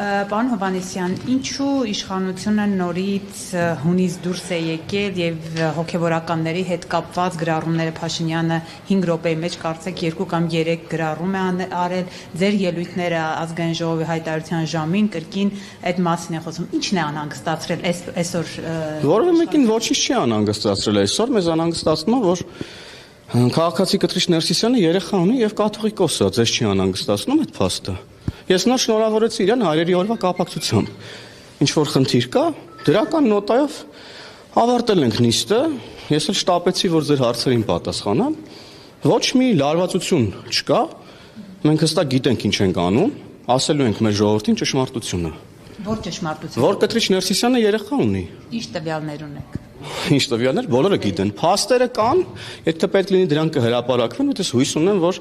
Պարոն Հովհաննիսյան, ինչու իշխանությունը նորից հունից դուրս է եկել եւ հոգեվորականների հետ կապված գրառումները Փաշինյանը 5 րոպեի մեջ կարծեք 2 կամ 3 գրառում է արել, ձեր ելույթները ազգային ժողովի հայտարարության ժամին կրկին այդ մասին է խոսում։ Ինչն է անհանգստացրել այսօր։ Որևէ մեկին ոչինչ չի անհանգստացրել այսօր, մեզ անհանգստացնում է, որ քաղաքացի Կտրիչ Ներսիսյանը երեխա ունի եւ կաթողիկոս է, ձեզ չի անհանգստացնում այդ փաստը։ Ես նոր շնորհավորեցի իրան հայրերի օրվա կապակցությամբ։ Ինչ որ խնդիր կա, դրական նոտայով ավարտել ենք նիստը, ես էլ շտապեցի, որ ձեր հարցերին պատասխանամ։ Ոչ մի լարվածություն չկա։ Մենք հստակ գիտենք ինչ ենք անում, ասելու ենք մեր ժողովրդին ճշմարտությունը։ Որ ճշմարտությունը։ Որ Կտրիչ Ներսիսյանը երեխա ունի։ Ինչ տվյալներ ունեք։ Ինչ տվյալներ, բոլորը գիտեն։ Փաստերը կան, եթե պետք լինի դրանք կհրապարակվեն, ու ես հույս ունեմ, որ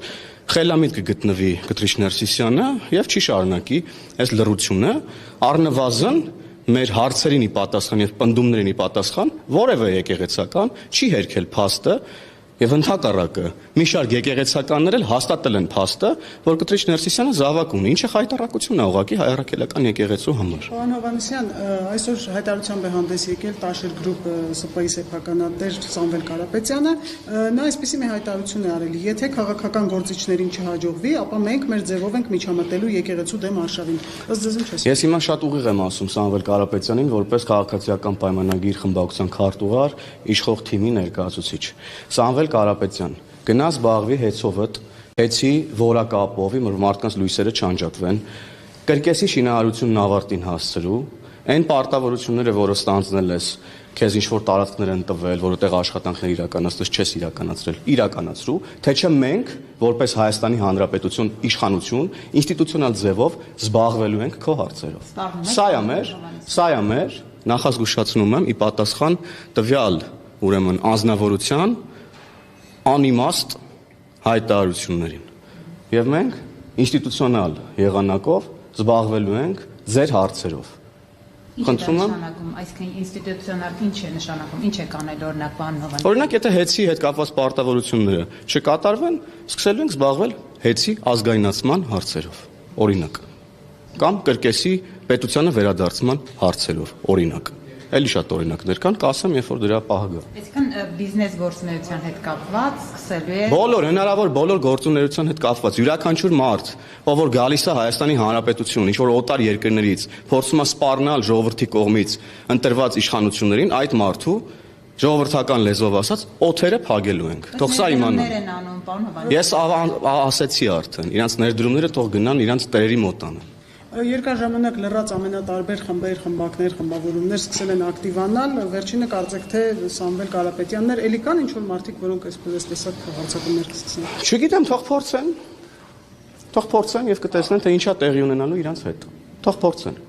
խելամիտ կգտնվի Կտրիչ Ներսիսյանը եւ չի շարունակի այս լռությունը, առնվազն մեր հարցերին ի պատասխան եւ պնդումներին ի պատասխան որևէ եկեղեցական չի հերքել փաստը եւ ընդհակառակը մի շարք եկեղեցականներ էլ հաստատել են փաստը, որ Կտրիչ Ներսիսյանը զավակ ունի, ինչը հայտարարություն է ուղղակի հայրաքելական եկեղեցու համար։ Պարոն Հովհաննիսյան, այսօր հայտարարությամբ է հանդես եկել Տաշեր գրուպ ՍՊ-ի սեփականատեր Սամվել Կարապետյանը, նա այսպեսի մի հայտարարություն է արել. եթե քաղաքական գործիչներին չհաջողվի, ապա մենք մեր ձևով ենք միջամտելու եկեղեցու դեմ արշավին։ Ըստ ձեզ ինչ է։ Ես հիմա շատ ուղիղ եմ ասում Սամվել Կարապետյանին, որպես քաղաքացիական պայմանագիր խմբակցության քարտուղար, իշխող թիմի ներկայացուցիչ։ Սամվել Կարապետյան, գնա զբաղվի հեծովդ, հեծի որակապով, որ մարդկանց լույսերը չանջատվեն, կրկեսի շինարարությունն ավարտին հասցրու, այն պարտավորությունները, որը ստանձնել ես, քեզ ինչ-որ տարածքներ են տվել, որտեղ աշխատանքներ իրականացրել չես իրականացրու, թե չէ մենք, որպես Հայաստանի Հանրապետություն իշխանություն, ինստիտուցիոնալ ձևով զբաղվելու ենք քո հարցերով։ Սա է մեր, նախազգուշացնում եմ, ի պատասխան տվյալ, ուրեմն անձնավորության անիմաստ հայտարարություններին։ Եվ մենք ինստիտուցիոնալ եղանակով զբաղվելու ենք ձեր հարցերով։ Խնդրում եմ։ Այսինքն ինստիտուցիոնալ ինչ է նշանակում, ինչ է կանել օրինակ պարոն Հովհաննիսյան։ Օրինակ, եթե հեծի հետ կապված պարտավորությունները չկատարվեն, սկսելու ենք զբաղվել հեծի ազգայնացման հարցերով, օրինակ, կամ կրկեսի պետությանը վերադարձման հարցերով, օրինակ։ Էլի շատ օրինակներ կան, կասեմ, երբ որ դրա պահը գա։ Այսինքն բիզնես գործունեության հետ կապված սկսելու է հնարավոր բոլոր գործունեության հետ կապված յուրաքանչյուր մարդ, ով որ գալիս է Հայաստանի Հանրապետություն, ինչ որ օտար երկրներից, փորձում է սպառնալ ժողովրդի կողմից ընտրված իշխանություններին, այդ մարդու ժողովրդական լեզվով ասած օթերը փակելու ենք։ Թող սա իմանան։ Ես ասեցի արդեն, իրանց ներդրումները թող գնան իրանց տերերի մոտ անեն։ Երկար ժամանակ լրաց ամենատարբեր խմբեր, խմբակներ, խմբավորումներ սկսել են ակտիվանալ, վերջինը կարծեք թե Սամվել Կարապետյաններ, էլի կան ինչ-որ մարդիկ, որոնք այսպես տեսակ հարձակումներ կսկսեն։ Չգիտեմ, թող փորձեն եւ կտեսնեն թե ինչա տեղի ունենալու իրանց հետ։ Թող փորձեն։